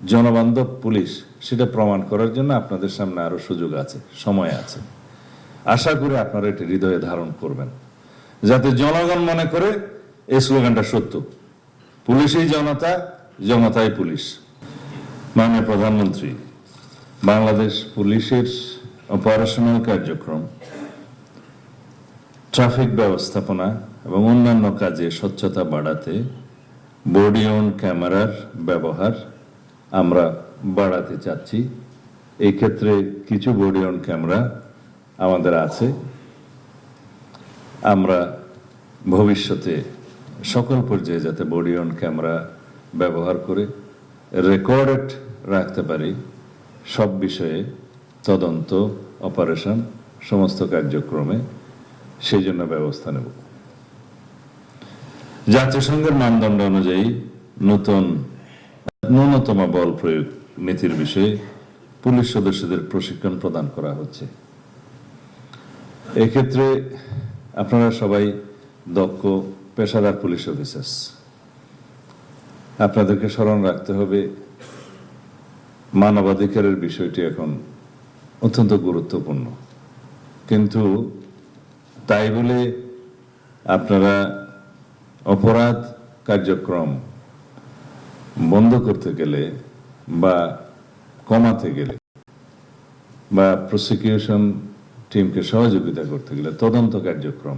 জনবান্ধব police সেটা প্রমাণ করার জন্য আপনাদের সামনে আরো সুযোগ আছে, সময় আছে। আশা করি আপনারা এটি হৃদয়ে ধারণ করবেন, যাতে জনগণ মনে করে এই স্লোগানটা সত্য, পুলিশই জনতা, জনতাই পুলিশ। মাননীয় প্রধানমন্ত্রী, বাংলাদেশ পুলিশের অপারেশনাল কার্যক্রম, ট্রাফিক ব্যবস্থাপনা এবং অন্যান্য কাজে স্বচ্ছতা বাড়াতে বডি অন ক্যামেরার ব্যবহার আমরা বাড়াতে চাচ্ছি। এই ক্ষেত্রে কিছু বডি অন ক্যামেরা আমাদের আছে। আমরা ভবিষ্যতে সকল পর্যায়ে যাতে বডি অন ক্যামেরা ব্যবহার করে রেকর্ডেড রাখতে পারি সব বিষয়ে, তদন্ত, অপারেশন, সমস্ত কার্যক্রমে, সেই জন্য ব্যবস্থা নেব। জাতিসংঘের মানদণ্ড অনুযায়ী ন্যূনতম বল প্রয়োগ নীতির বিষয়ে পুলিশ সদস্যদের প্রশিক্ষণ প্রদান করা হচ্ছে। এক্ষেত্রে আপনারা সবাই দক্ষ পেশাদার পুলিশ অফিসার্স। আপনাদেরকে স্মরণ রাখতে হবে মানবাধিকারের বিষয়টি এখন অত্যন্ত গুরুত্বপূর্ণ, কিন্তু তাই বলে আপনারা অপরাধ কার্যক্রম বন্ধ করতে গেলে বা কমাতে গেলে বা প্রসিকিউশন টিমকে সহযোগিতা করতে গেলে তদন্ত কার্যক্রম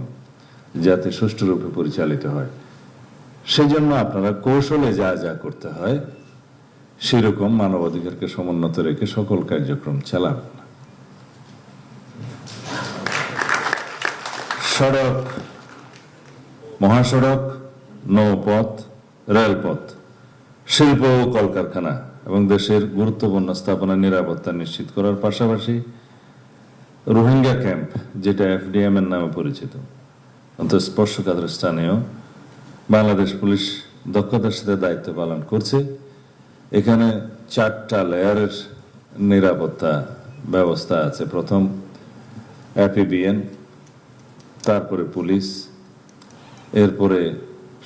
যাতে সুষ্ঠুরূপে পরিচালিত হয়, সেজন্য আপনারা কৌশলে যা যা করতে হয় সেরকম মানবাধিকারকে সমুন্নত রেখে সকল কার্যক্রম চালাবেন। সড়ক, মহাসড়ক, নৌপথ, রেলপথ, শিল্প ও কলকারখানা এবং দেশের গুরুত্বপূর্ণ স্থাপনা নিরাপত্তা নিশ্চিত করার পাশাপাশি রোহিঙ্গা ক্যাম্প, যেটা FDM এর নামে পরিচিত, স্পর্শকাতর স্থানেও বাংলাদেশ পুলিশ দক্ষতার সাথে দায়িত্ব পালন করছে। এখানে 4টা লেয়ারের নিরাপত্তা ব্যবস্থা আছে। প্রথম APBN, তারপরে পুলিশ, এরপরে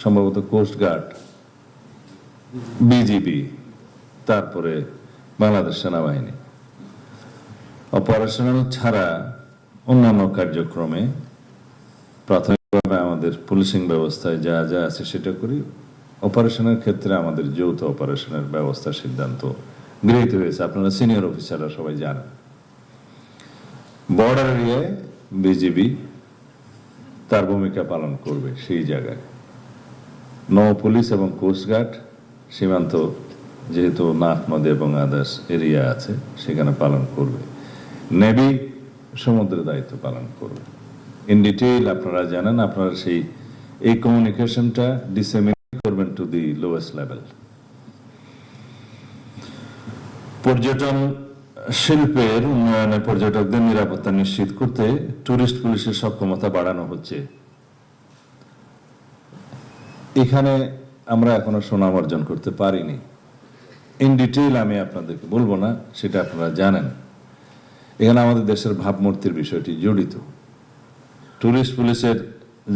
সম্ভবত কোস্টগার্ড, BGB, তারপরে বাংলাদেশ সেনাবাহিনী। অপারেশনাল ছাড়া অন্যান্য কার্যক্রমে প্রাথমিকভাবে আমাদের পুলিশিং ব্যবস্থায় যা যা আছে সেটা করি। অপারেশনের ক্ষেত্রে আমাদের যৌথ অপারেশনের ব্যবস্থা সিদ্ধান্ত গৃহীত হয়েছে, আপনারা সিনিয়র অফিসাররা সবাই জানেন। বর্ডার এরিয়ায় BGB তার ভূমিকা পালন করবে সেই জায়গায়। নৌ পুলিশ এবং কোস্টগার্ড সীমান্ত, যেহেতু নাফ নদী এবং আদার্স এরিয়া আছে, সেখানে পালন করবে। নেভি সমুদ্রের দায়িত্ব পালন করবে। ইন ডিটেইল আপনারা জানেন, আপনারা এই কমিউনিকেশনটা ডিসেমিনেট করবেন টু দি লোয়েস্ট লেভেল। পর্যটন শিল্পের উন্নয়নে পর্যটকদের নিরাপত্তা নিশ্চিত করতে টুরিস্ট পুলিশের সক্ষমতা বাড়ানো হচ্ছে। এখানে আমরা এখনো সুনাম অর্জন করতে পারিনি। ইন ডিটেইল আমি আপনাদেরকে বলবো না, সেটা আপনারা জানেন। এখানে আমাদের দেশের ভাবমূর্তির বিষয়টি জড়িত। টুরিস্ট পুলিশের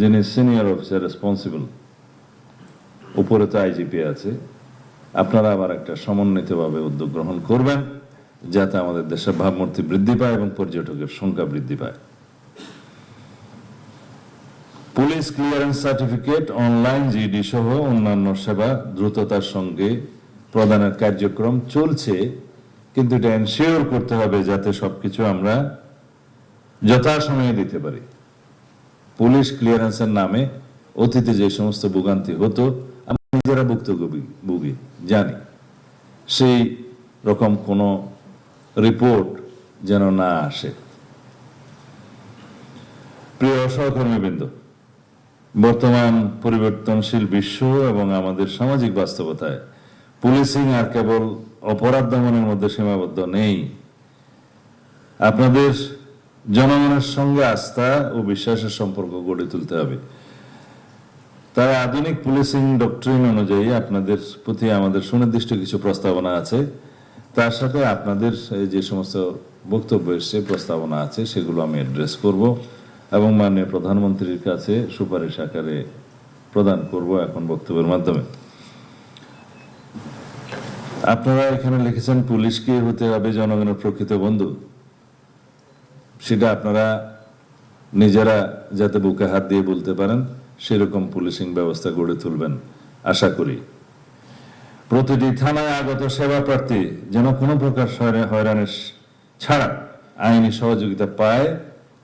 যিনি সিনিয়র অফিসার রেসপন্সিবল, উপরে তো IGP আছে, আপনারা আবার একটা সমন্বিতভাবে উদ্যোগ গ্রহণ করবেন যাতে আমাদের দেশের ভাবমূর্তি বৃদ্ধি পায় এবং পর্যটকের সংখ্যা বৃদ্ধি পায়। Police clearance certificate, online GD সহ অন্যান্য সেবা দ্রুততার সঙ্গে প্রদানের কার্যক্রম চলছে, কিন্তু এটা এনশিওর করতে হবে যাতে সবকিছু আমরা যথাসময়ে দিতে পারি। পুলিশ ক্লিয়ারেন্সের নামে অতীতে যে সমস্ত ভোগান্তি হতো, আমরা নিজেরা ভুক্তভোগী জানি, সেই রকম কোন রিপোর্ট যেন না আসে। প্রিয় সহকর্মীবৃন্দ, বর্তমান পরিবর্তনশীল বিশ্ব এবং আমাদের সামাজিক বাস্তবতায় পুলিশিং আর কেবল অপরাধ দমনের মধ্যে সীমাবদ্ধ নেই। আপনাদের জনগণের সঙ্গে আস্থা ও বিশ্বাসের সম্পর্ক গড়ে তুলতে হবে। তাই আধুনিক পুলিশিং ডক্ট্রিন অনুযায়ী আপনাদের প্রতি আমাদের সুনির্দিষ্ট কিছু প্রস্তাবনা আছে। তার সাথে আপনাদের যে সমস্ত বক্তব্য এসছে, প্রস্তাবনা আছে, সেগুলো আমি অ্যাড্রেস করব এবং মাননীয় প্রধানমন্ত্রীর কাছে সুপারিশ আকারে প্রদান করব এখন বক্তব্যের মাধ্যমে। আপনারা এখানে লিখেছেন পুলিশকে হতে হবে জনগণের প্রকৃত বন্ধু। সেটা আপনারা নিজেরা যাতে বুকে হাত দিয়ে বলতে পারেন সেরকম পুলিশিং ব্যবস্থা গড়ে তুলবেন আশা করি। প্রতিটি থানায় আগত সেবা প্রার্থী যেন কোনো প্রকার হয়রানির ছাড়া আইনি সহযোগিতা পায়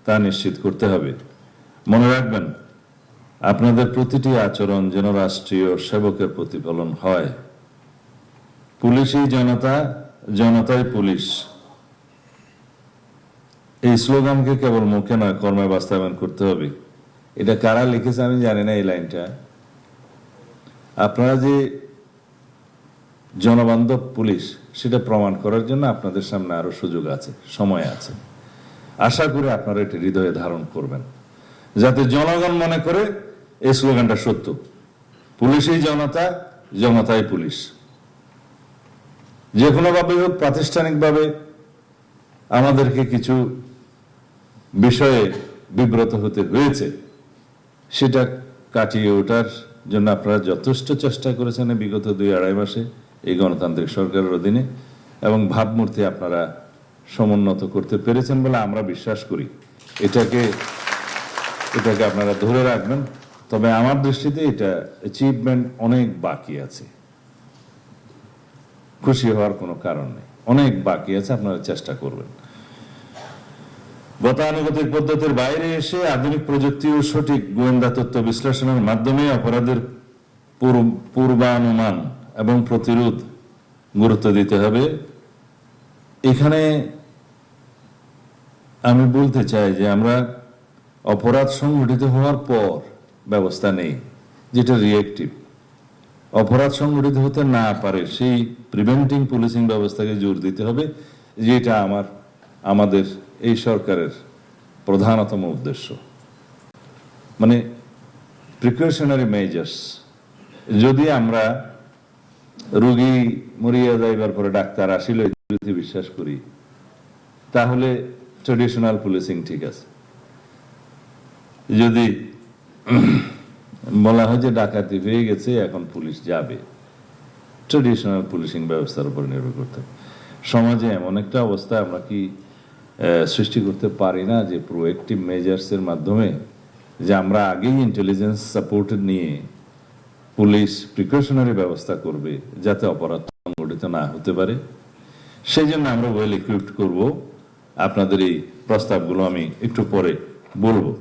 তা নিশ্চিত করতে হবে। মনে রাখবেন, আপনাদের প্রতিটি আচরণ যেন রাষ্ট্রীয় সেবকের প্রতিফলন হয়। পুলিশই জনতা, জনতাই পুলিশ, এই স্লোগানকে কেবল মুখে নয় কর্মে বাস্তবায়ন করতে হবে। এটা কারা লিখেছে আমি জানি না এই লাইনটা। আপনারা যে জনবান্ধব পুলিশ সেটা প্রমাণ করার জন্য আপনাদের সামনে আরো সুযোগ আছে, সময় আছে। আশা করি আপনারা এটি হৃদয়ে ধারণ করবেন, যাতে জনগণ মনে করে এই স্লোগানটা সত্য। পুলিশই জনতা, জনতাই পুলিশ। যে কোনো ভাবে হোক প্রাতিষ্ঠানিকভাবে আমাদেরকে কিছু বিষয়ে বিব্রত হতে হয়েছে, সেটা কাটিয়ে ওঠার জন্য আপনারা যথেষ্ট চেষ্টা করেছেন বিগত 2-2.5 মাসে এই গণতান্ত্রিক সরকারের অধীনে, এবং ভাবমূর্তি আপনারা সমুন্নত করতে পেরেছেন বলে আমরা বিশ্বাস করি। এটাকে আপনারা ধরে রাখবেন। তবে আমার দৃষ্টিতে এটা অ্যাচিভমেন্ট অনেক বাকি আছে, খুশি হওয়ার কোনো কারণ নেই, অনেক বাকি আছে, আপনারা চেষ্টা করবেন। গতানুগতিক পদ্ধতির বাইরে এসে আধুনিক প্রযুক্তি ও সঠিক গোয়েন্দা তথ্য বিশ্লেষণের মাধ্যমে অপরাধের পূর্বানুমান এবং প্রতিরোধ গুরুত্ব দিতে হবে। এখানে আমি বলতে চাই যে আমরা অপরাধ সংঘটিত হওয়ার পর ব্যবস্থা নেই, যেটা রিয়েক্টিভ। অপরাধ সংঘটিত হতে না পারে সেই প্রিভেন্টিং পুলিশিং ব্যবস্থাকে জোর দিতে হবে, যেটা আমাদের এই সরকারের প্রধানতম উদ্দেশ্য। মানে প্রিকশনারি মেজার্স। যদি আমরা রোগী মরিয়া যাইবার পরে ডাক্তার আসিল বিশ্বাস করি, তাহলে ট্রেডিশনাল পুলিশিং ঠিক আছে। যদি বলা হয় যে ডাকাতি হয়ে গেছে এখন পুলিশ যাবে, ট্রেডিশনাল পুলিশিং ব্যবস্থার উপর নির্ভর করতে হবে। সমাজে এমন একটা অবস্থা আমরা কি সৃষ্টি করতে পারি না যে প্রোঅ্যাক্টিভ মেজার্সের মাধ্যমে, যে আমরা আগেই ইন্টেলিজেন্স সাপোর্ট নিয়ে পুলিশ প্রিকশনারি ব্যবস্থা করবে যাতে অপরাধ সংঘটিত না হতে পারে। সেই জন্য আমরা ওয়েল ইকুইপড করব। আপনাদের এই প্রস্তাবগুলো আমি একটু পরে বলবো।